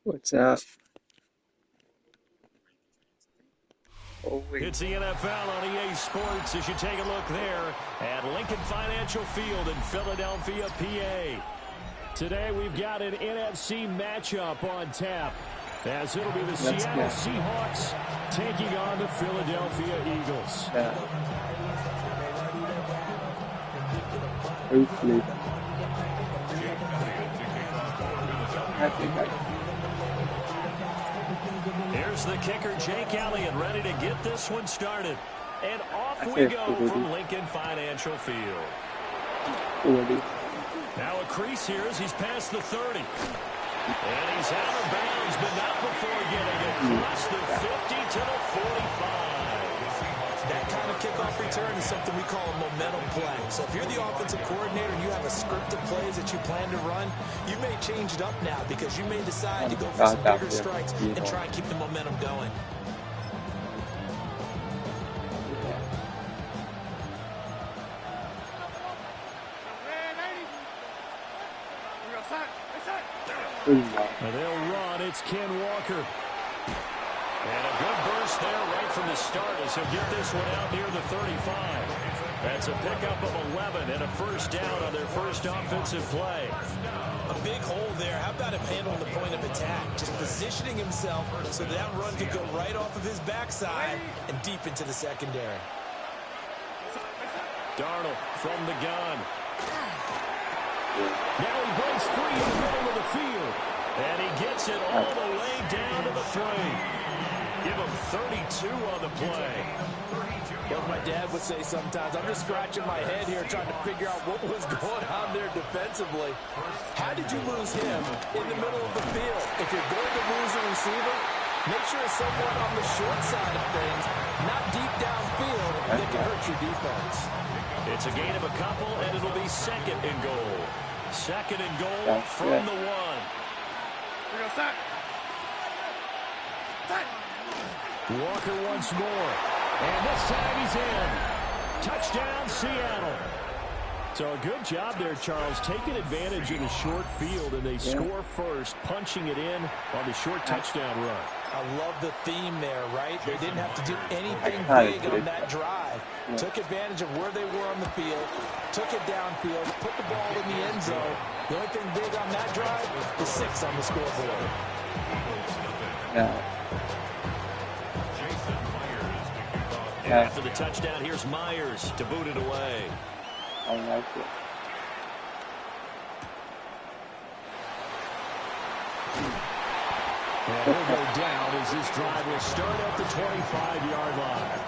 What's up? Oh, wait. It's the NFL on EA Sports as you take a look there at Lincoln Financial Field in Philadelphia, PA. Today we've got an NFC matchup on tap, as it'll be the Seattle Seahawks taking on the Philadelphia Eagles. Hopefully. Here's the kicker, Jake Elliott, ready to get this one started. And off we go from Lincoln Financial Field. Now a crease here as he's past the 30. And he's out of bounds, but not before getting across the 50 to the 45. That kind of kickoff return is something we call a momentum play. So if you're the offensive coordinator and you have a script of plays that you plan to run, you may change it up now because you may decide to go for some bigger strikes and try and keep the momentum going. And they'll run. It's Ken Walker. And a good burst there right from the start as he'll get this one out near the 35. That's a pickup of 11 and a first down on their first offensive play. A big hole there. How about him handling the point of attack? Just positioning himself so that run could go right off of his backside and deep into the secondary. Darnold from the gun. Now he breaks free in the middle of the field. And he gets it all the way down to the 3. Give him 32 on the play. As my dad would say sometimes, I'm just scratching my head here trying to figure out what was going on there defensively. How did you lose him in the middle of the field? If you're going to lose a receiver, make sure it's someone on the short side of things, not deep downfield that can hurt your defense. It's a gain of a couple, and it'll be second and goal. Second and goal from the 1. Walker once more. And this time he's in. Touchdown, Seattle. So a good job there, Charles, taking advantage of the short field, and they score first, punching it in on the short touchdown run. I love the theme there, right? They didn't have to do anything big on that drive. Took advantage of where they were on the field, took it downfield, put the ball in the end zone. The only thing big on that drive is 6 on the scoreboard. And after the touchdown, here's Myers to boot it away. I like it. And he'll go down as this drive will start at the 25-yard line.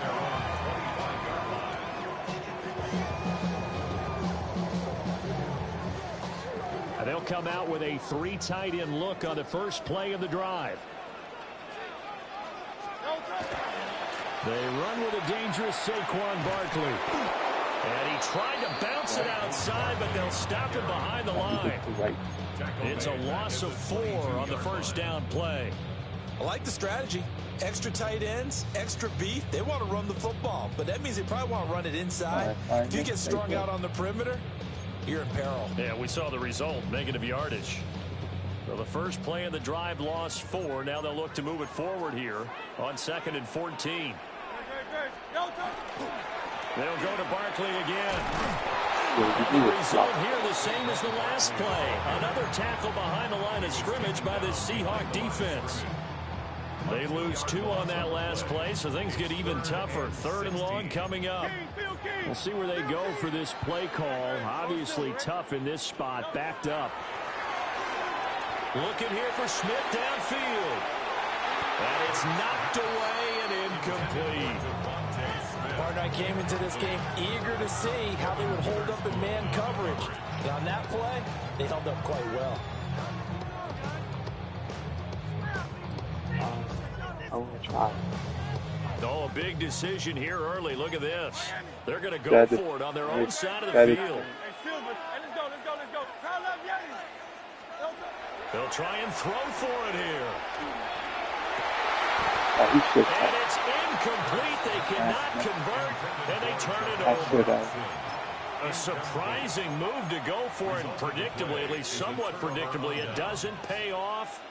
And they'll come out with a 3 tight end look on the first play of the drive. They run with a dangerous Saquon Barkley. And he tried to bounce it outside, but they'll stop him behind the line. It's a loss of 4 on the first down play. I like the strategy. Extra tight ends, extra beef. They want to run the football, but that means they probably want to run it inside. If you get strung out on the perimeter, you're in peril. Yeah, we saw the result, negative yardage. So the first play of the drive lost 4. Now they'll look to move it forward here on 2nd and 14. They'll go to Barkley again. And the result here the same as the last play. Another tackle behind the line of scrimmage by the Seahawk defense. They lose 2 on that last play, so things get even tougher. 3rd and long coming up. We'll see where they go for this play call. Obviously tough in this spot, backed up. Looking here for Smith downfield. And it's knocked away and incomplete. Partner, I came into this game eager to see how they would hold up in man coverage. And on that play, they held up quite well. I want to try. Oh, a big decision here early. Look at this. They're going to go for it on their own side of the field. They'll try and throw for it here. And it's incomplete. They cannot convert, and they turn it over. A surprising move to go for it predictably, at least somewhat predictably. It doesn't pay off.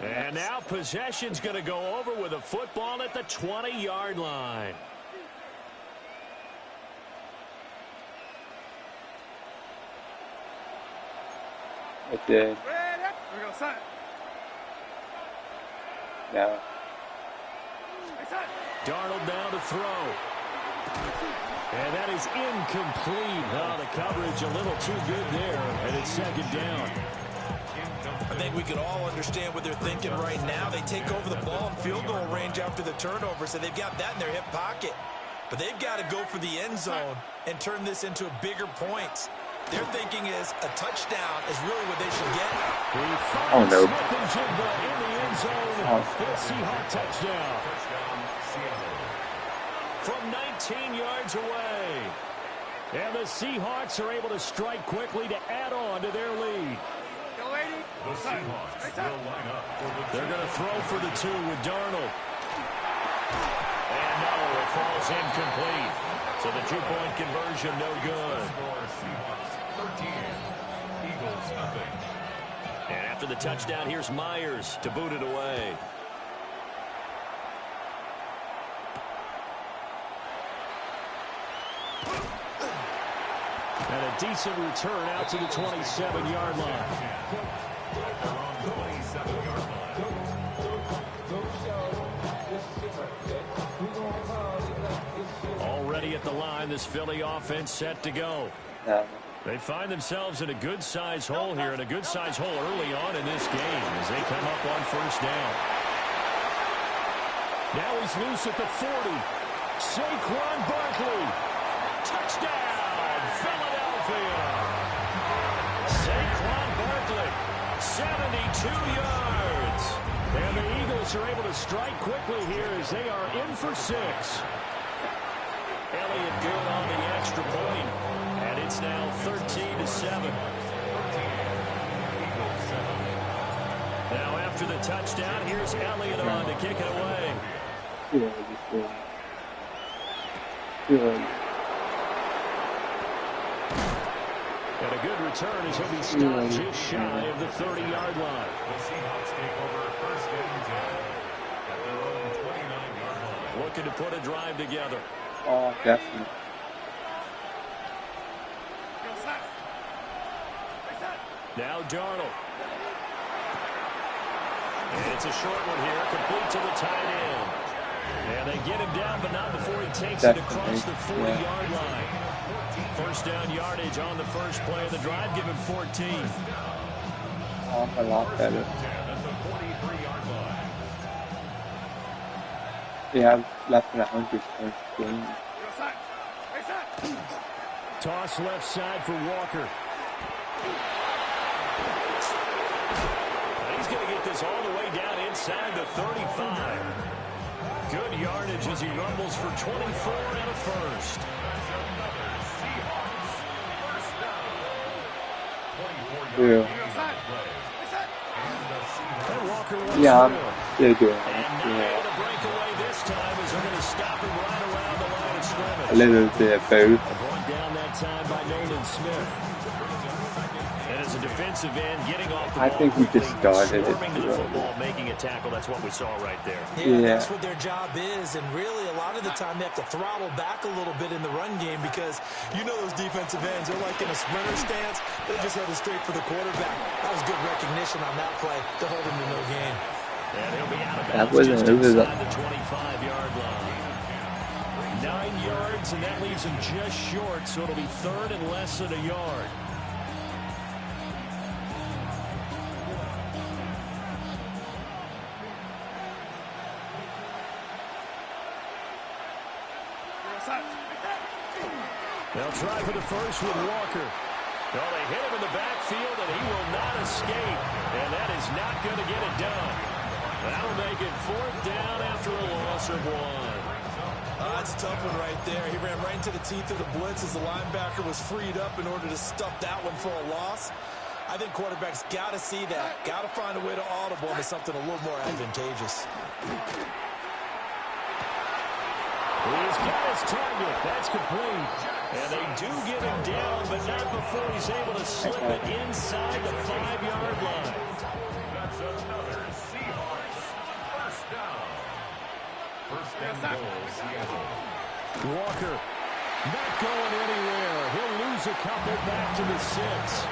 And now possession's going to go over with a football at the 20-yard line. It did. No. Darnold now to throw. And that is incomplete. Oh, the coverage a little too good there, and it's second down. I think we can all understand what they're thinking right now. They take over the ball in field goal range after the turnover, so they've got that in their hip pocket. But they've got to go for the end zone and turn this into a bigger points. Their thinking is a touchdown is really what they should get. Oh, no. Smith and Jigba in the end zone for a Seahawk touchdown. From 19 yards away. And the Seahawks are able to strike quickly to add on to their lead. The Seahawks will line up for the They're going to throw for the 2 with Darnold. And no, it falls incomplete. So the 2-point conversion no good. Seahawks 13, Eagles nothing. And after the touchdown, here's Myers to boot it away. And a decent return out to the 27-yard line. Already at the line, this Philly offense set to go. No. They find themselves in a good-sized hole here, and a good-sized hole early on in this game as they come up on first down. Now he's loose at the 40. Saquon Barkley. Touchdown, Philadelphia. Saquon Barkley, 72 yards. And the Eagles are able to strike quickly here as they are in for 6. Elliott good on the extra point. And it's now 13-7. Now after the touchdown, here's Elliott on to kick it away. And a good return as he'll be stopped just shy of the 30-yard line. The Seahawks take over first and 10 at their own 29-yard line. Looking to put a drive together. Oh, definitely. Now Darnold. And it's a short one here, complete to the tight end. And they get him down, but not before he takes it across the 40-yard line. First down yardage on the first play of the drive, give him 14. Oh, a lot better. At the 43-yard line. They have less than 100 points game. Toss left side for Walker. He's going to get this all the way down inside the 35. Good yardage as he rumbles for 24 and a first. Yeah. And Walker wants Yeah, they're doing it. And not able to break away this time as they're going to stop him right around the line of scrimmage. A little bit of both. Brought down that time by Nolan Smith. And as a defensive end, getting off the ball I think we just started it. swarming to the football, making a tackle. That's what we saw right there. Yeah. That's what their job is, and really a lot of the time they have to throttle back a little bit in the run game because you know those defensive ends, they're like in a sprinter stance. They just headed straight for the quarterback. That was good recognition on that play to hold him to no gain. And he'll be out of That bounds wasn't just over inside the 25-yard line. 9 yards, and that leaves him just short, so it'll be third and less than a yard. They'll try for the first with Walker. Well, they hit him in the backfield, and he will not escape. And that is not going to get it done. That'll make it fourth down after a loss of 1. That's a tough one right there. He ran right into the teeth of the blitz as the linebacker was freed up in order to stuff that one for a loss. I think quarterbacks got to see that. Got to find a way to audible into something a little more advantageous. He's got his target. That's complete. And they do get him down, but not before he's able to slip it inside the 5-yard line. That's another Seahawks first down. First and goal, Seattle. Walker not going anywhere. He'll lose a couple back to the 6.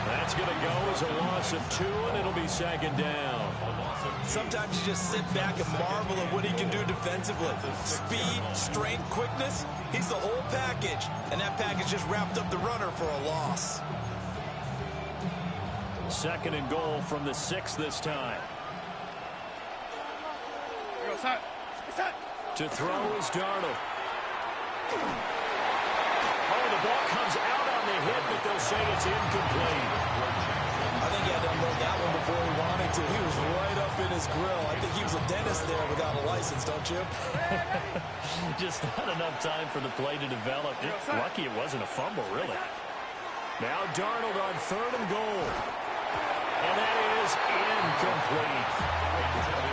That's going to go as a loss of 2, and it'll be second down. Sometimes you just sit back and marvel at what he can do defensively. Speed, strength, quickness, he's the whole package. And that package just wrapped up the runner for a loss. Second and goal from the 6 this time. To throw is Darnold. Oh, the ball comes out on the hit, but they'll say it's incomplete. I think he had to unload that one before he wanted to. He was right up in his grill. I think he was a dentist there without a license, don't you? Just not enough time for the play to develop. Just lucky it wasn't a fumble, really. Now Darnold on 3rd and goal. And that is incomplete.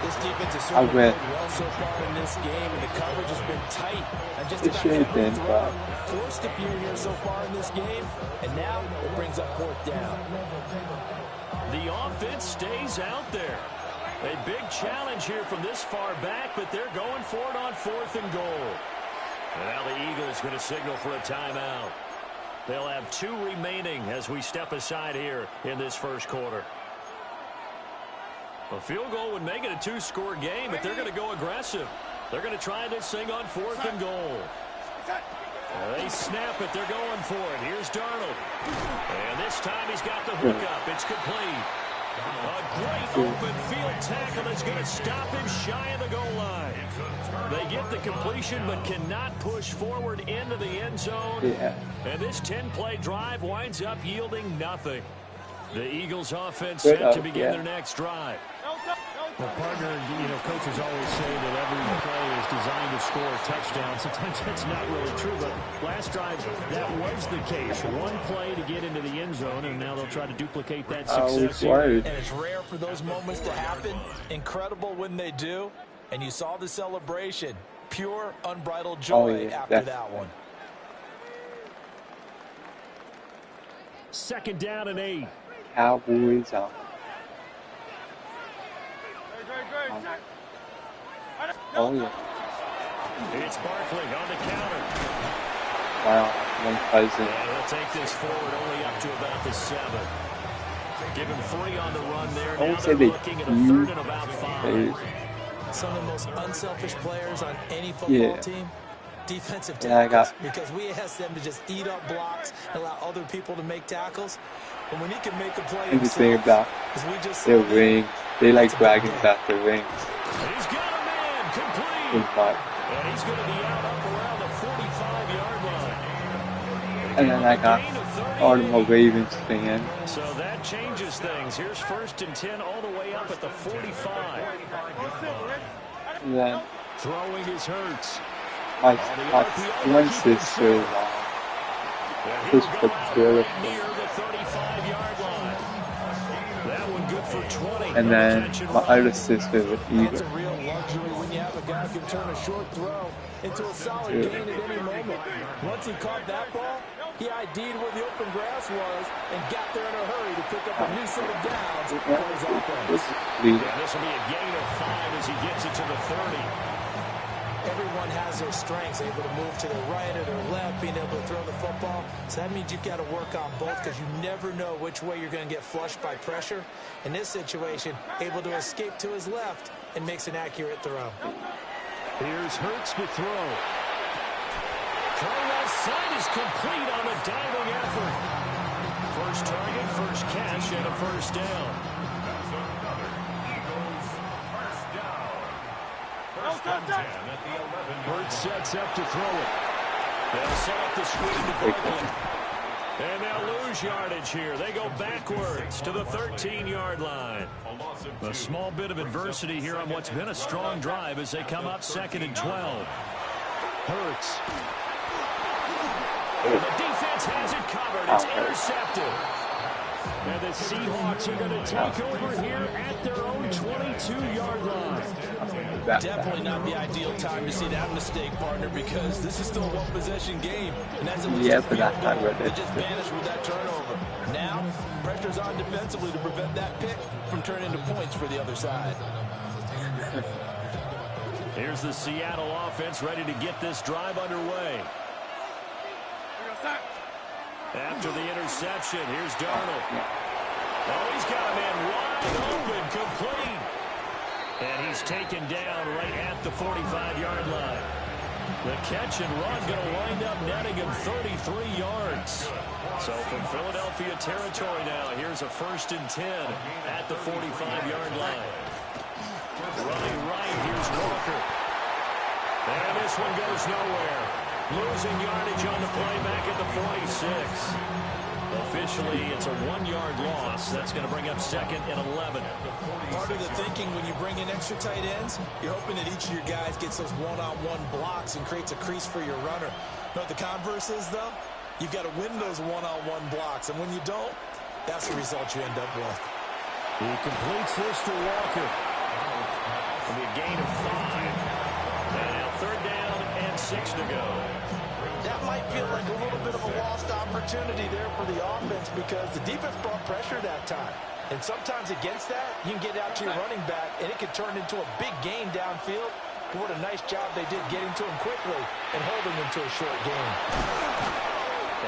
This defense has certainly played well so far in this game, and the coverage has been tight. And just about every throw forced a few here so far in this game, and now it brings up 4th down. The offense stays out there. A big challenge here from this far back, but they're going for it on 4th and goal. And now the Eagles going to signal for a timeout. They'll have 2 remaining as we step aside here in this first quarter. A field goal would make it a 2-score game, but they're going to go aggressive. They're going to try this thing on 4th and goal. They snap it. They're going for it. Here's Darnold. And this time he's got the hookup. It's complete. A great open field tackle is going to stop him shy of the goal line. They get the completion but cannot push forward into the end zone. And this 10-play drive winds up yielding nothing. The Eagles offense set to begin their next drive. Well, partner, coaches always say that every play is designed to score a touchdown. Sometimes that's not really true, but last drive, that was the case. One play to get into the end zone, and now they'll try to duplicate that success here. And it's rare for those moments to happen. Incredible when they do. And you saw the celebration. Pure, unbridled joy after that one. Second down and 8. Cowboys out. Oh, yeah. It's Barkley on the counter. Wow, one cousin. And he'll take this forward only up to about the 7. Give him 3 on the run there. Now they're looking at a 3rd and about 5. Some of the most unselfish players on any football team, defensive tackles, because we ask them to just eat up blocks and allow other people to make tackles. And when he can make a play himself, about their wings, they like bragging about their wings. He's got a man complete. And he's going to be out up around the 45-yard line. And then I got Baltimore Ravens fan. So that changes things. Here's 1st and 10 all the way up at the 45. And then throwing his Hurts. my one sister pushed the terrible. And then my other sister was eager. It's a real luxury when you have a guy who can turn a short throw into a solid gain at any moment. Once he caught that ball, he ID'd where the open grass was and got there in a hurry to pick up a new set of downs for his offense. Yeah, this will be a gain of 5 as he gets it to the 30. Everyone has their strengths, able to move to their right or their left, being able to throw the football. So that means you've got to work on both because you never know which way you're going to get flushed by pressure. In this situation, able to escape to his left and makes an accurate throw. Here's Hurts to throw. Throw left side is complete on a diving effort. First target, first catch, and a first down. That's another Eagles first down. First and 10 at the 11. Hurts sets up to throw it. They'll set up the screen to Barkley. And they'll lose yardage here. They go backwards to the 13-yard line. A small bit of adversity here on what's been a strong drive as they come up 2nd and 12. Hurts. And the defense has it covered. It's intercepted. And the Seahawks are going to take over here at their own 22-yard line. Definitely not the ideal time to see that mistake, partner, because this is still a one-possession game. And as it was Yeah, but that time they just vanished with that turnover. Now, pressure's on defensively to prevent that pick from turning into points for the other side. Here's the Seattle offense ready to get this drive underway. After the interception, here's Darnold. Oh, he's got a man wide open, complete. And he's taken down right at the 45-yard line. The catch and run going to wind up netting him 33 yards. So from Philadelphia territory now, here's a 1st and 10 at the 45-yard line. Running right, here's Walker. And this one goes nowhere. Losing yardage on the play back at the 46. Officially, it's a 1-yard loss. That's going to bring up 2nd and 11. Part of the thinking when you bring in extra tight ends, you're hoping that each of your guys gets those one-on-one blocks and creates a crease for your runner. You know what the converse is, though? You've got to win those one-on-one blocks, and when you don't, that's the result you end up with. He completes this to Walker. It'll be a gain of 5. And now 3rd down and 6 to go. That might feel like a little bit of a lost opportunity there for the offense because the defense brought pressure that time. And sometimes against that, you can get out to your running back, and it could turn into a big gain downfield. What a nice job they did getting to him quickly and holding him to a short gain.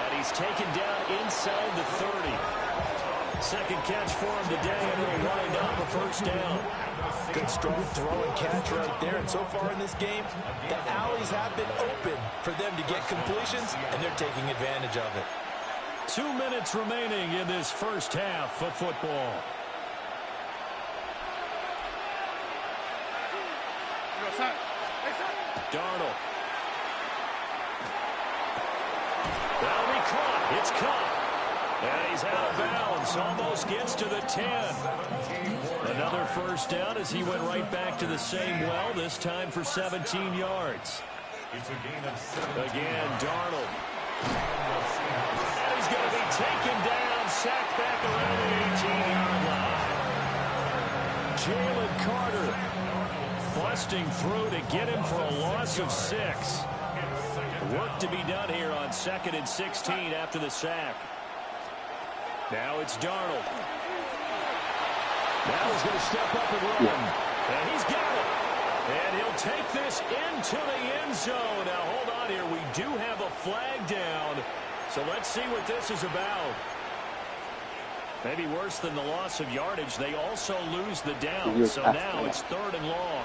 And he's taken down inside the 30. Second catch for him today, and it'll wind up a 1st down. Good strong throw and catch right there. And so far in this game, the alleys have been open for them to get completions, and they're taking advantage of it. 2 minutes remaining in this first half of football. Darnold. That'll be caught. It's caught. And he's out of bounds. Almost gets to the 10. Another 1st down as he went right back to the same well, this time for 17 yards. It's a gain of 7. Again, Darnold. And he's going to be taken down, sacked back around the 18-yard line. Jalen Carter busting through to get him for a loss of 6. Work to be done here on 2nd and 16 after the sack. Now it's Darnold. Now he's going to step up and run. And he's got it. And he'll take this into the end zone. Now, hold on here. We do have a flag down. So let's see what this is about. Maybe worse than the loss of yardage, they also lose the down. So now it's 3rd and long.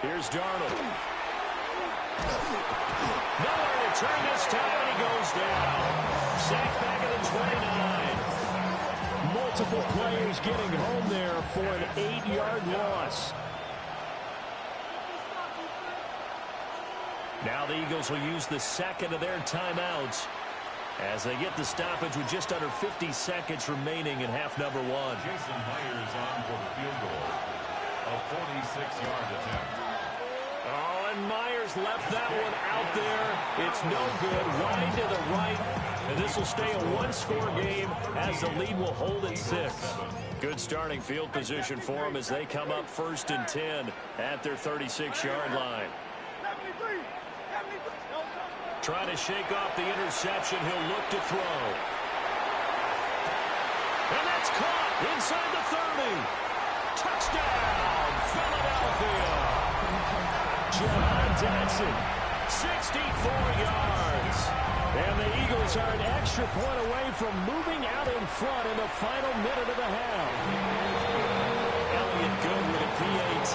Here's Darnold. Nowhere to turn this time. He goes down. Sacked back at the 29. Multiple players getting home there for an 8-yard loss. Now the Eagles will use the 2nd of their timeouts as they get the stoppage with just under 50 seconds remaining in half number 1. Jason Myers on for the field goal. A 46-yard attempt. Oh, and Myers left that one out there. It's no good. Wide to the right. And this will stay a 1-score game as the lead will hold at 6. Good starting field position for them as they come up 1st and 10 at their 36-yard line. Trying to shake off the interception. He'll look to throw. And that's caught inside the 30. Touchdown, Philadelphia. John Dotson, 64 yards. And the Eagles are an extra point away from moving out in front in the final minute of the half. Elliott good with a PAT.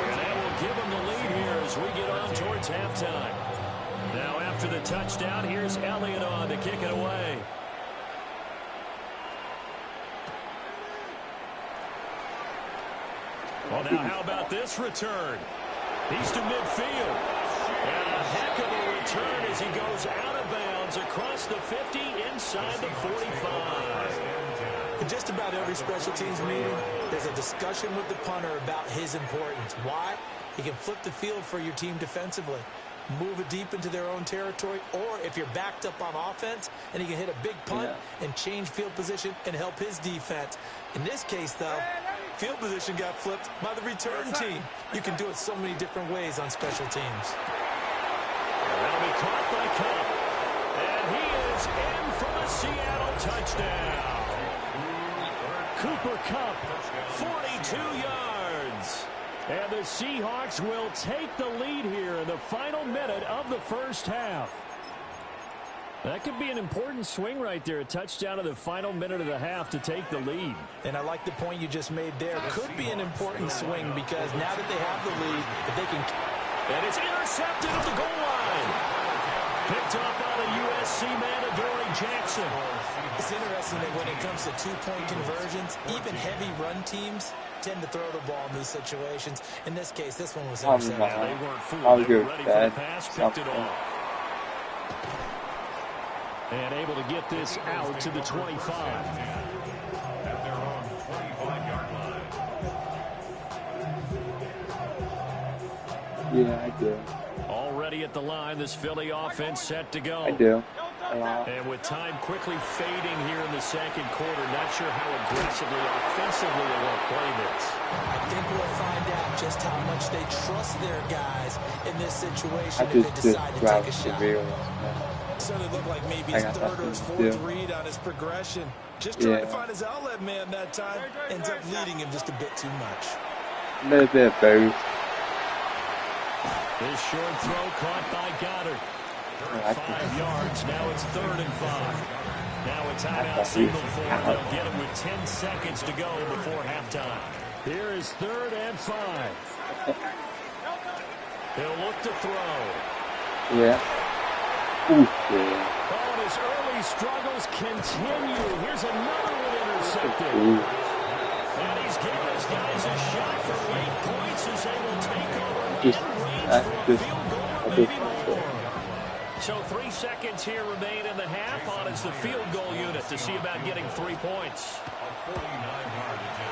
And that will give them the lead here as we get on towards halftime. Now after the touchdown, here's Elliott on to kick it away. Well, now how about this return? He's to midfield. And a heck of a return as he goes out of bounds across the 50 inside the 45. In just about every special teams meeting, there's a discussion with the punter about his importance. Why? He can flip the field for your team defensively. move it deep into their own territory, or if you're backed up on offense and he can hit a big punt and change field position and help his defense. In this case, though, field position got flipped by the return team. You can do it so many different ways on special teams. That'll be caught by Cup. And he is in for the Seattle touchdown. Cooper Kupp, 42 yards. And the Seahawks will take the lead here in the final minute of the first half. That could be an important swing right there. A touchdown in the final minute of the half to take the lead. And I like the point you just made there. Could be an important swing because now that they have the lead, if they can... And it's intercepted at the goal line. Picked up by the USC man, Adoree Jackson. It's interesting that when it comes to two-point conversions, even heavy run teams tend to throw the ball in these situations. In this case, this one was intercepted. They weren't fooled. They were ready for the pass, picked it off. And able to get this out to the 25. At their own 25-yard line. Yeah, I do. Already at the line, this Philly offense set to go. I do. And with time quickly fading here in the second quarter, not sure how aggressively, offensively they will play this. I think we'll find out just how much they trust their guys in this situation if they decide to take a shot. So it looked like maybe his third or his fourth read on his progression. Just trying to find his outlet man that time. Ends up leading him just a bit too much. A little bit of both. This short throw caught by Goddard. 5 yards. Now it's 3rd and 5. Now a timeout signal for him. They'll get him with 10 seconds to go before halftime. Here is 3rd and 5. He'll look to throw. Yeah. Ooh, yeah. Oh, and his early struggles continue. Here's another one intercepted. And he's giving his guys a shot for late points as they will take over and range for a field goal or maybe more. So 3 seconds here remain in the half on as the field goal unit to see about getting 3 points.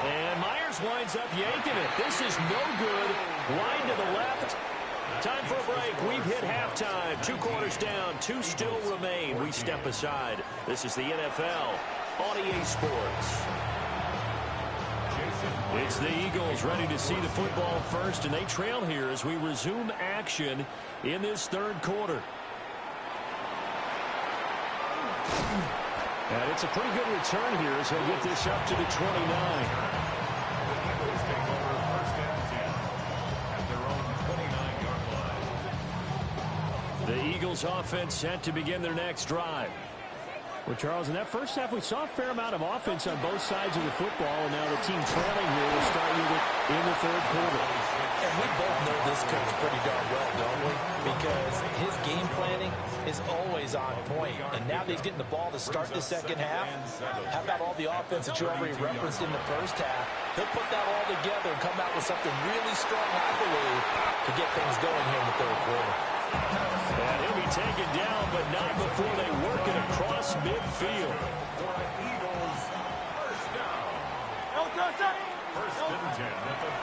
And Myers winds up yanking it. This is no good. Wide to the left. Time for a break. We've hit halftime. 2 quarters down. 2 still remain. We step aside. This is the NFL on EA Sports. It's the Eagles ready to see the football first, and they trail here as we resume action in this 3rd quarter. And it's a pretty good return here as he'll get this up to the 29. The Eagles offense set to begin their next drive. Well, Charles, in that first half, we saw a fair amount of offense on both sides of the football, and now the team trailing here will start with it in the 3rd quarter. And we both know this coach pretty darn well, don't we? Because his game planning is always on point. And now that he's getting the ball to start the second half, how about all the offense that you already referenced in the first half? He'll put that all together and come out with something really strong, I believe, to get things going here in the 3rd quarter. And he'll be taken down, but not before they work it across midfield.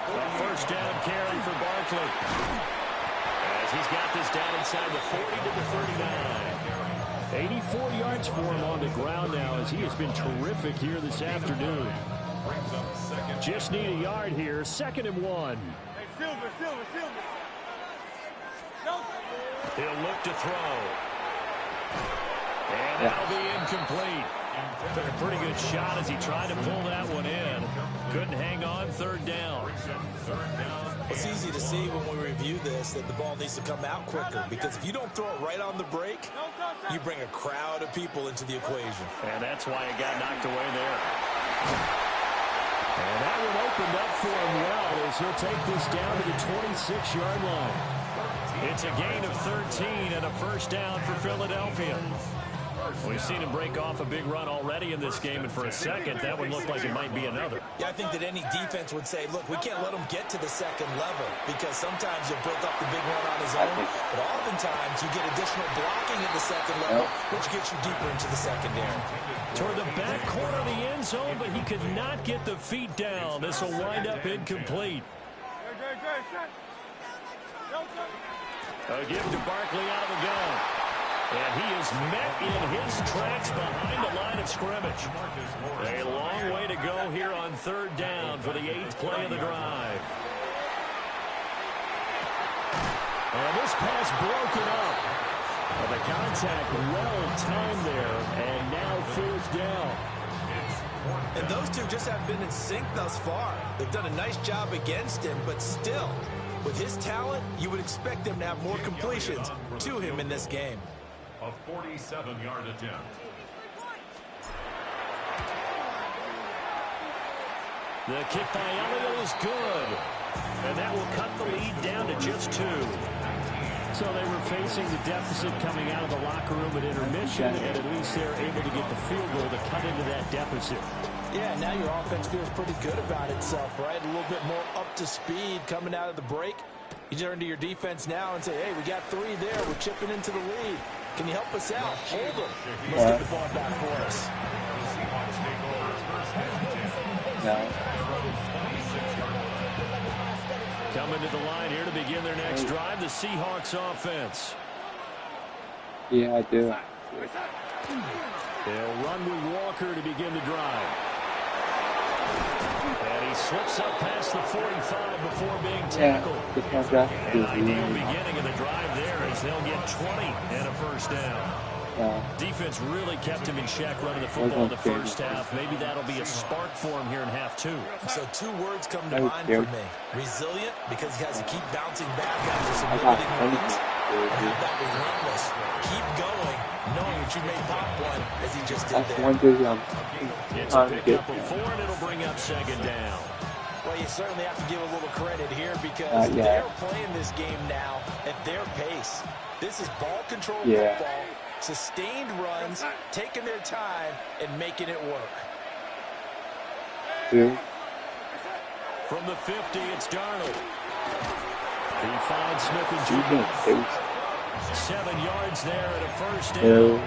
A first down carry for Barkley. As he's got this down inside the 40 to the 39. 84 yards for him on the ground now as he has been terrific here this afternoon. Just need a yard here. 2nd and 1. He'll look to throw. And that'll be incomplete. Took a pretty good shot as he tried to pull that one in. Couldn't hang on. 3rd down. It's easy to see when we review this that the ball needs to come out quicker, because if you don't throw it right on the break, you bring a crowd of people into the equation. And that's why it got knocked away there. And that one opened up for him well as he'll take this down to the 26-yard line. It's a gain of 13 and a first down for Philadelphia. We've seen him break off a big run already in this game, and for a second, that would look like it might be another. Yeah, I think that any defense would say, look, we can't let him get to the 2nd level, because sometimes he'll break off the big run on his own, but oftentimes you get additional blocking at the 2nd level, which gets you deeper into the secondary. Toward the back corner of the end zone, but he could not get the feet down. This will wind up incomplete. A give to Barkley out of the gun. And he is met in his tracks behind the line of scrimmage. A long way to go here on 3rd down for the 8th play of the drive. And this pass broken up. Well, the contact well timed there, and now 4th down. And those two just have been in sync thus far. They've done a nice job against him, but still, with his talent, you would expect them to have more completions to him in this game. A 47-yard attempt. The kick by Elliott is good. And that will cut the lead down to just 2. So they were facing the deficit coming out of the locker room at intermission, and at least they're able to get the field goal to cut into that deficit. Yeah, now your offense feels pretty good about itself, right? A little bit more up to speed coming out of the break. You turn to your defense now and say, hey, we got 3 there. We're chipping into the lead. Can you help us out? Hold them. Let's get the ball back for us. No. Coming to the line here to begin their next drive, the Seahawks offense. Yeah, I do. They'll run with Walker to begin the drive. And he slips up past the 45 before being tackled. Yeah, An ideal beginning of the drive there as they'll get 20 and a 1st down. Defense really kept him in check running the football in the first half. Maybe that'll be a spark for him here in half 2. So 2 words come to mind for me. Resilient, because he has to keep bouncing back after some limiting runs. And how about relentless? Keep going, knowing that you may pop one as he just did there. It's a pickup of 4, and it'll bring up 2nd down. Well, you certainly have to give a little credit here because they're playing this game now at their pace. This is ball control football. Sustained runs, taking their time, and making it work. From the 50, it's Darnold. He finds Smith and Jigba. 7 yards there at a 1st down.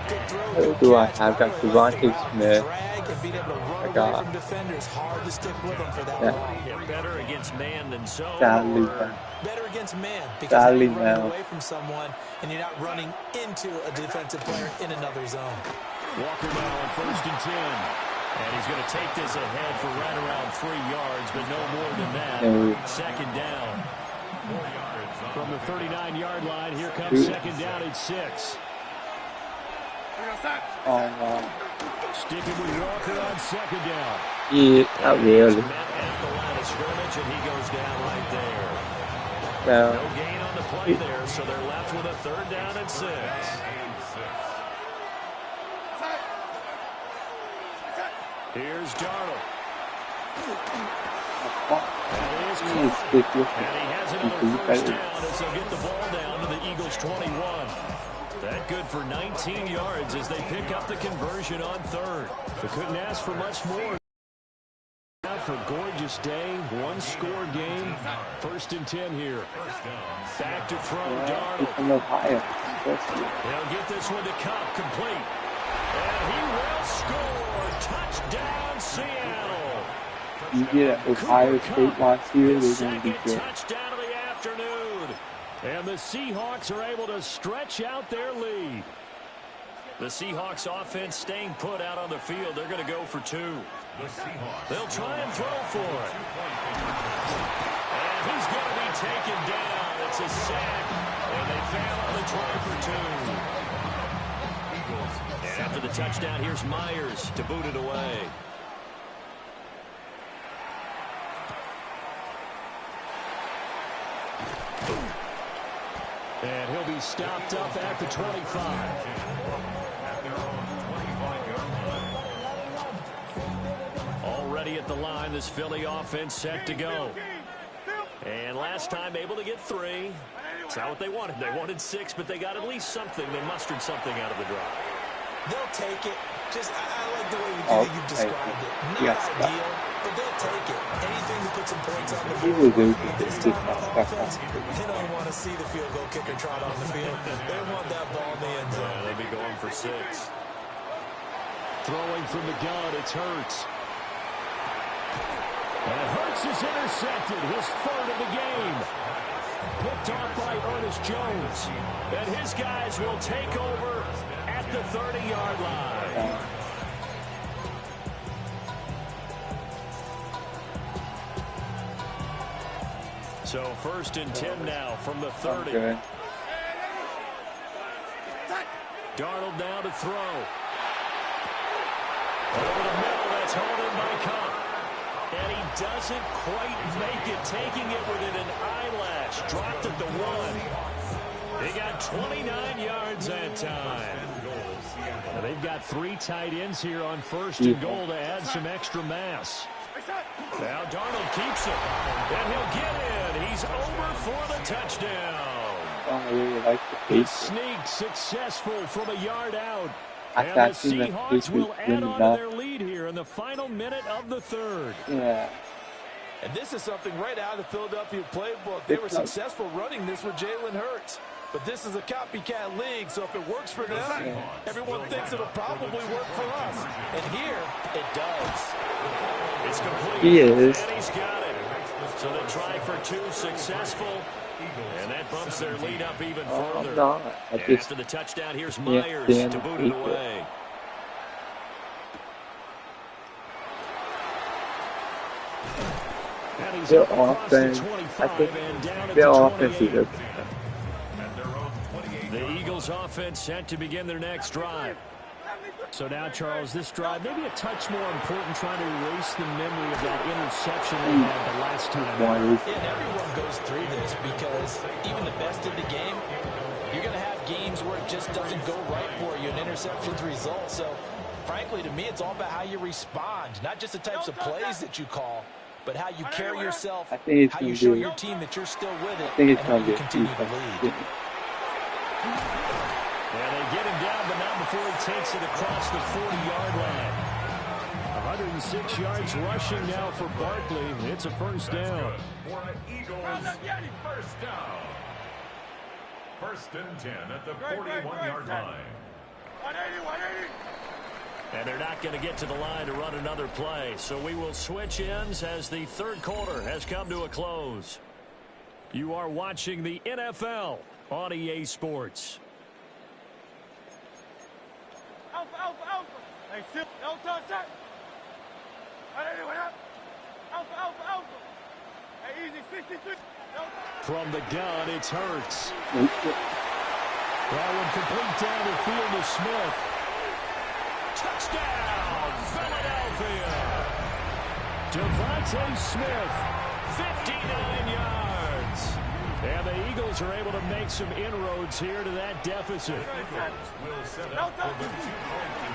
Good throw. Do I have got Devontae Smith? Drag and being able to run away from defenders. Hard to stick with them for that long. Yeah, better against man than zone. Better against man because you're running away from someone and you're not running into a defensive player in another zone. Walker now on 1st and 10. And he's going to take this ahead for right around 3 yards, but no more than that. 2nd down. From the 39-yard line, here comes 2nd down at 6. Sticking with Walker on 2nd down. Yeah, not really. Met at the line of scrimmage, and he goes down right there. No gain on the play there, so they're left with a 3rd down and 6. Here's Darnold. That is caught. And he has another 1st down as they'll get the ball down to the Eagles' 21. That good for 19 yards as they pick up the conversion on 3rd. They couldn't ask for much more. For a gorgeous day, 1-score game. 1st and 10 here. Back to throw, Darnold. They'll get this one to Cup, complete. And he will score. Touchdown, Seattle. You get Ohio State last year, they're going to be good. Touchdown of the afternoon. And the Seahawks are able to stretch out their lead. The Seahawks offense staying put out on the field. They're going to go for 2. They'll try and throw for it. And he's going to be taken down. It's a sack. And they fail on the try for 2. And after the touchdown, here's Myers to boot it away. And he'll be stopped up at the 25. Already at the line, this Philly offense set to go. And last time able to get 3. It's not what they wanted. They wanted 6, but they got at least something. They mustered something out of the drive. They'll take it. I like the way you've described it. Not ideal, but they'll take it. Anything to put some points on the board. This time on offense, they don't want to see the field goal kicker trot on the field. They want that ball in the end zone. They'll be going for 6. Throwing from the gun, it's Hurts. And Hurts is intercepted, his 3rd of the game. picked off by Ernest Jones. And his guys will take over at the 30-yard line. So 1st and 10 now from the 30. Okay. Darnold now to throw. Over the middle, that's hauled in by Cup. And he doesn't quite make it, taking it within an eyelash. Dropped at the 1. They got 29 yards that time. Now they've got 3 tight ends here on 1st and goal to add some extra mass. Now Darnold keeps it, and he'll get in. He's over for the touchdown. I really like the The pace. sneak successful from a yard out. I And the can't see that Seahawks pace will is add really on to bad. their lead here in the final minute of the 3rd. Yeah. And this is something right out of the Philadelphia playbook. They were successful running this with Jalen Hurts. But this is a copycat league, so if it works for them, everyone thinks it'll probably work for us. And here, it does. It's complete. He is. And he's got it. So they try for 2, successful. And that bumps their lead up even further. No, I And just after the touchdown, here's Yeah, Myers damn to boot it it. away. And he's their up across the offense. I 25 think and down at their the offense 28. is The Eagles offense set to begin their next drive. So now, Charles, this drive maybe a touch more important, trying to erase the memory of that interception they had the last time. one. And everyone goes through this because even the best in the game, you're going to have games where it just doesn't go right for you, and interceptions result. So, frankly, to me, it's all about how you respond, not just the types of plays that you call, but how you carry yourself, I think it's how you gonna show be- your team that you're still with it, I think it's and how gonna you be continue to defense. lead. And they get him down, but not before he takes it across the 40-yard line. 106 yards rushing now for Barkley. It's a first down. For the Eagles, first down. 1st and 10 at the 41-yard line. And they're not going to get to the line to run another play. So we will switch ends as the 3rd quarter has come to a close. You are watching the NFL on EA Sports. Alpha. Hey, Sil, don't touch that. What up? Alpha. Hey, easy, 63. From the gun, it's Hurts. That one complete down the field to Smith. Touchdown, Philadelphia. Devontae Smith, 59 yards. And the Eagles are able to make some inroads here to that deficit.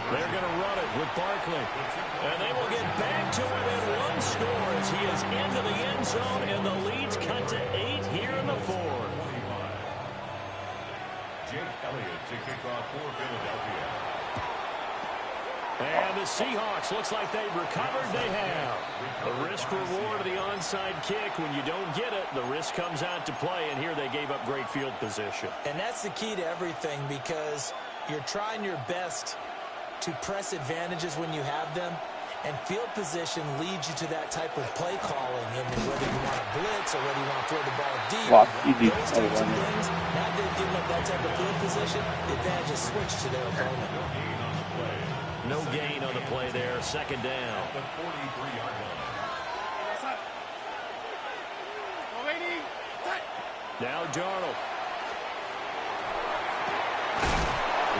They're going to run it with Barkley. And they will get back to within 1 score as he is into the end zone, and the lead's cut to 8 here in the 4th. Jake Elliott to kick off for Philadelphia. And the Seahawks, looks like they've recovered. They have. The risk reward of the onside kick. When you don't get it, the risk comes out to play. And here they gave up great field position. And that's the key to everything, because you're trying your best to press advantages when you have them. And field position leads you to that type of play calling. I mean, whether you want to blitz or whether you want to throw the ball deep. Wow, easy. Those types of things, now that they've given up that type of field position, the advantage is switched to their opponent. No gain on the play there. 2nd down. The 43-yard line. Now Darnold.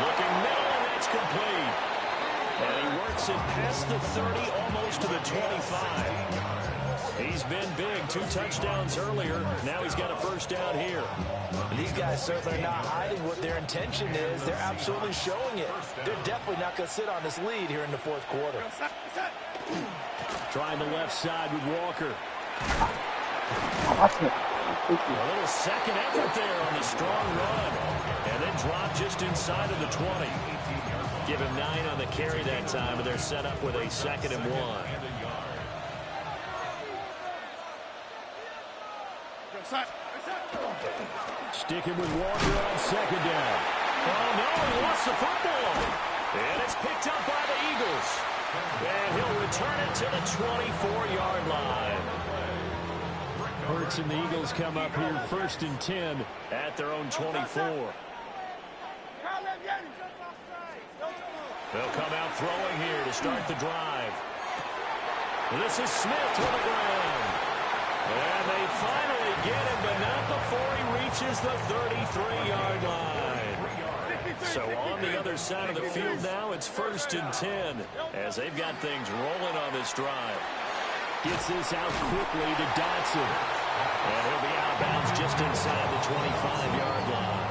Looking middle, and that's complete. And he works it past the 30, almost to the 25. He's been big. 2 touchdowns earlier. Now he's got a first down here. These guys certainly are not hiding what their intention is. They're absolutely showing it. They're definitely not going to sit on this lead here in the 4th quarter. Trying the left side with Walker. A little second effort there on the strong run. And then drop just inside of the 20. Give him 9 on the carry that time, and they're set up with a 2nd and 1. Sticking with Walker on 2nd down. Oh, no, he lost the football. And it's picked up by the Eagles. And he'll return it to the 24-yard line. Hurts and the Eagles come up here 1st and 10 at their own 24. They'll come out throwing here to start the drive. This is Smith to the ground. And they finally get him, but not before he reaches the 33-yard line. So on the other side of the field now, it's 1st and 10 as they've got things rolling on this drive. Gets this out quickly to Dotson. And he'll be out of bounds just inside the 25-yard line.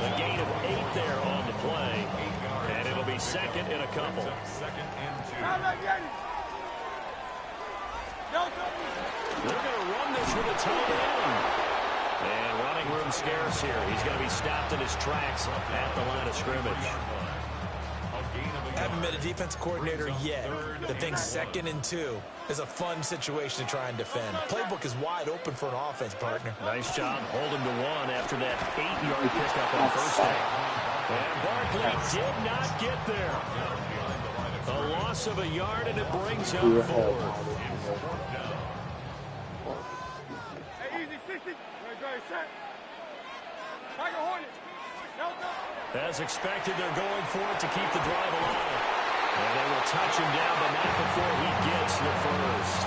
The gain of 8 there on the play. And it'll be 2nd and a couple. They're going to run this with a tight end. And running room scarce here. He's going to be stopped in his tracks at the line of scrimmage. Haven't met a defense coordinator yet that thinks 2nd and 2 is a fun situation to try and defend. Playbook is wide open for an offense, partner. Nice job holding to 1 after that 8-yard pickup on first down. And Barkley did not get there. A loss of a yard, and it brings up 4th. As expected, they're going for it to keep the drive alive. And they will touch him down, but not before he gets the first.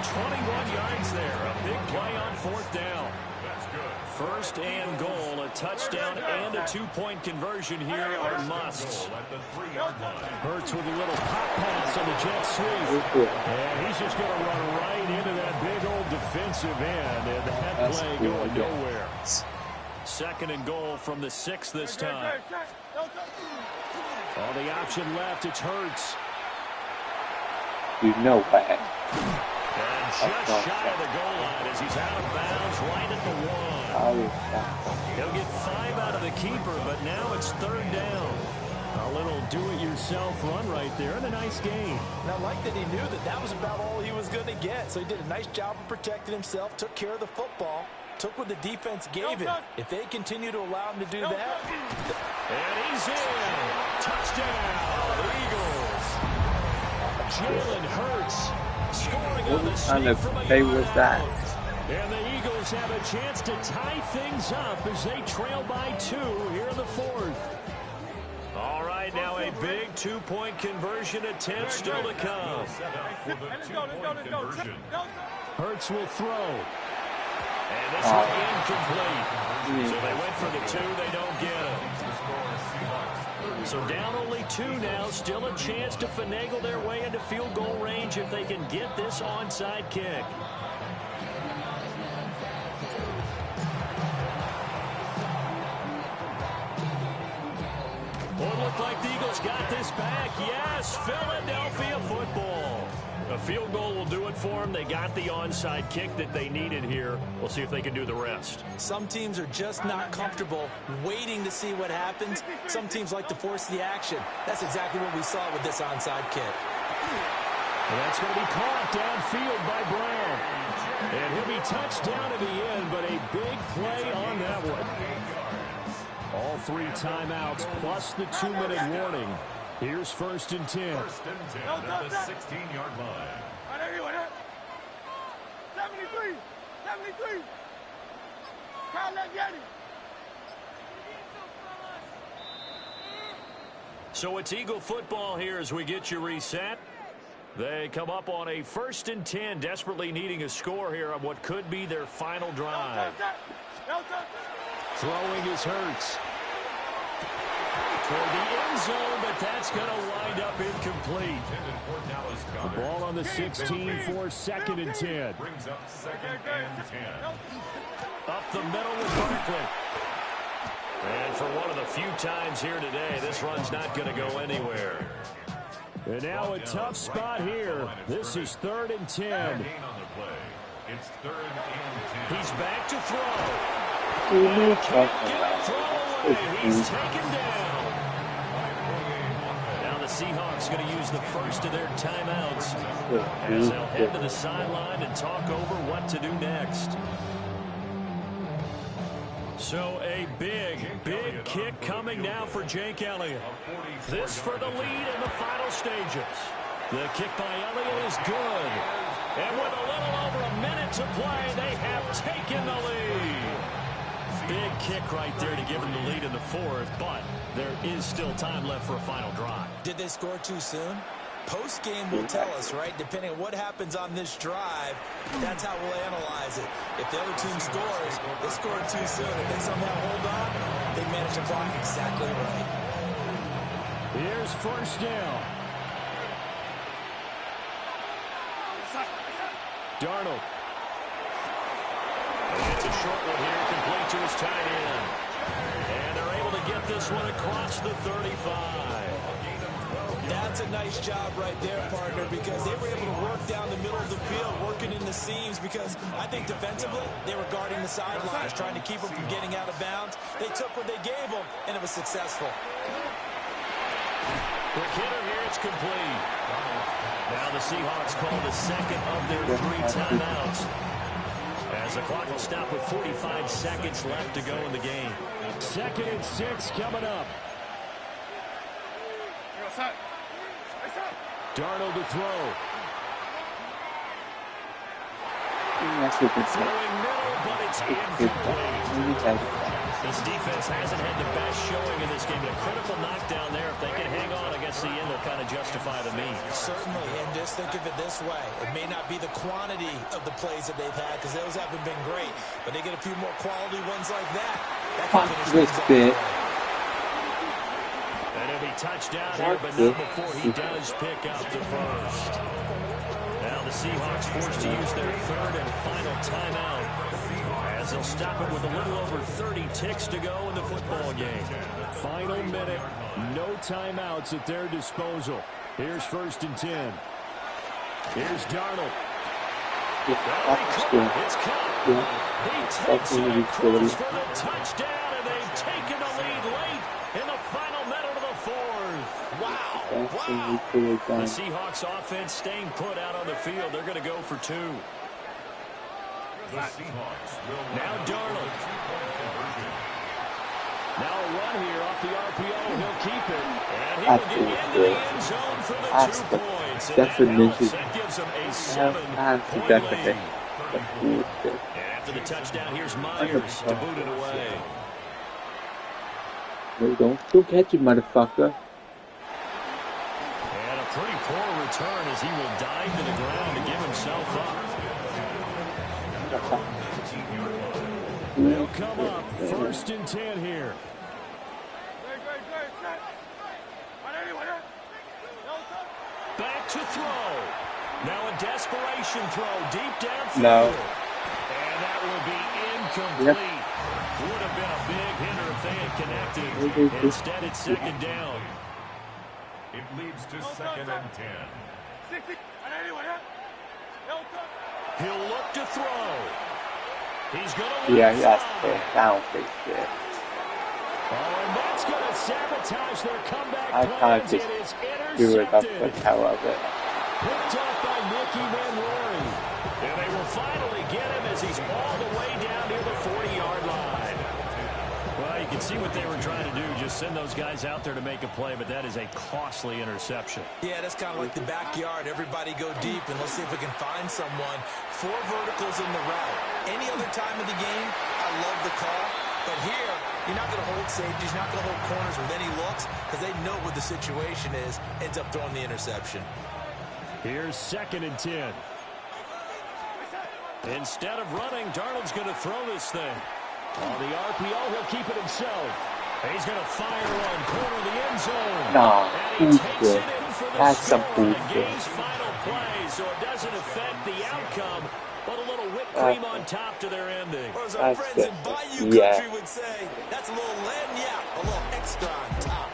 21 yards there. A big play on 4th down. 1st and goal, a touchdown and a 2-point conversion here are musts. Hurts with a little pop pass on the jet sweep. And he's just going to run right into that big old defensive end. And that play going nowhere. 2nd and goal from the 6 this time. All the option left, it's Hurts. You know what? And just shy of the goal line as he's out of bounds right at the 1. He'll get 5 out of the keeper, but now it's 3rd down. A little do-it-yourself run right there, and a nice gain. And I like that he knew that that was about all he was going to get. So he did a nice job of protecting himself, took care of the football, took what the defense gave him. If they continue to allow him to do that. And he's in. Touchdown, Eagles. Jalen Hurts scoring on the sneak from a yard out. And the Eagles have a chance to tie things up as they trail by 2 here in the 4th. All right, now a big 2-point conversion attempt still to come. Hurts will throw. And this one incomplete. So they went for the 2, they don't get it. So down only 2 now, still a chance to finagle their way into field goal range if they can get this onside kick. Well, it looked like the Eagles got this back. Yes, Philadelphia football. A field goal will do it for them. They got the onside kick that they needed here. We'll see if they can do the rest. Some teams are just not comfortable waiting to see what happens. Some teams like to force the action. That's exactly what we saw with this onside kick. And that's going to be caught downfield by Brown. And he'll be touched down at the end, but a big play on that one. All 3 timeouts plus the 2-minute warning. Here's 1st and 10. 1st and 10 at the 16-yard line. 73. So it's Eagle football here as we get you reset. They come up on a 1st and 10, desperately needing a score here on what could be their final drive. Throwing is Hurts. Toward the end zone, but that's going to wind up incomplete. The ball on the 16 for 2nd and 10. Brings up 2nd and 10. Up the middle with Barkley. And for one of the few times here today, this run's not going to go anywhere. And now a tough spot here. This is 3rd and 10. It's 3rd and 10. He's back to throw. He can't get the throw away. He's taken down. Now the Seahawks going to use the first of their timeouts as they'll head to the sideline and talk over what to do next. So a big kick coming now for Jake Elliott. This for the lead in the final stages. The kick by Elliott is good. And with a little over a minute to play, they have taken the lead. Big kick right there to give them the lead in the fourth, but there is still time left for a final drive. Did they score too soon? Post-game will tell us, right? Depending on what happens on this drive, that's how we'll analyze it. If the other team scores, they scored too soon. If they somehow hold on, they manage the clock exactly right. Here's first down. Darnold. And it's a short one here, complete to his tight end. And they're able to get this one across the 35. That's a nice job right there, partner, because they were able to work down the middle of the field, working in the seams, because I think defensively, they were guarding the sidelines, trying to keep them from getting out of bounds. They took what they gave them, and it was successful. Quick hitter here, it's complete. Now the Seahawks call the second of their 3 timeouts, as the clock will stop with 45 seconds left to go in the game. 2nd and 6 coming up. Darnold to throw. Throwing middle, but it's incomplete. This defense hasn't had the best showing in this game. A critical knockdown there. If they can hang on against the end, they'll kind of justify the means. Certainly, and just think of it this way. It may not be the quantity of the plays that they've had, because those haven't been great, but they get a few more quality ones like that. That can finish things up. And he'll be touchdown here, but not before he does pick up the first. Now the Seahawks forced to use their 3rd and final timeout, as they'll stop it with a little over 30 ticks to go in the football game. Final minute, no timeouts at their disposal. Here's 1st and 10. Here's Darnold. It's caught. He takes it across for the touchdown, and they've taken the lead late in the final minute of the 4th. Wow. The Seahawks offense staying put out on the field. They're going to go for 2. Now Darnold. Now a run here off the RPO. He'll keep it. And he will get into the end zone for the 2 points. And that gives him a 7-point lead. And after the touchdown, here's Myers to boot it away. No, don't catch it, motherfucker. And a pretty poor return, as he will dive to the ground to give himself up. They'll come up 1st and 10 here. Back to throw. Now a desperation throw deep downfield. No. And that will be incomplete. Would have been a big hitter if they had connected. Instead, it's 2nd down. It leads to 2nd and 10. He'll look to throw. He's going to he has to down big shit. Oh, and that's going to sabotage their comeback I can't plans. just It is do it up the intercepted. hell of it. Picked off by Nicky Van Rory. And they will finally get him as he's all the way down near the 40-yard line. Well, you can see what they were trying to do, just send those guys out there to make a play, but that is a costly interception. Yeah, that's kind of like the backyard. Everybody go deep, and let's see if we can find someone. 4 verticals in the route. Any other time of the game, I love the call. But here, you're not going to hold safeties, you're not going to hold corners with any looks, because they know what the situation is, ends up throwing the interception. Here's 2nd and 10. Instead of running, Darnold's going to throw this thing. On the RPO, he'll keep it himself. He's going to fire one, corner the end zone. No, and he takes good. it in for the That's score some on the bullshit. game's final play, so it doesn't affect the outcome, but a little whipped cream on top to their ending. Or as our That's friends in good. Bayou Yeah. Country would say, that's a little lagniappe, a little extra on top.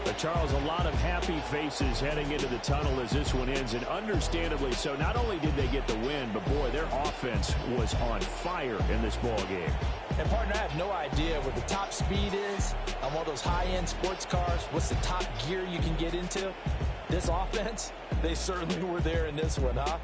But Charles, a lot of happy faces heading into the tunnel as this one ends, and understandably so. Not only did they get the win, but boy, their offense was on fire in this ball game. And partner, I have no idea what the top speed is on one of those high-end sports cars. What's the top gear you can get into? This offense, they certainly were there in this one, huh?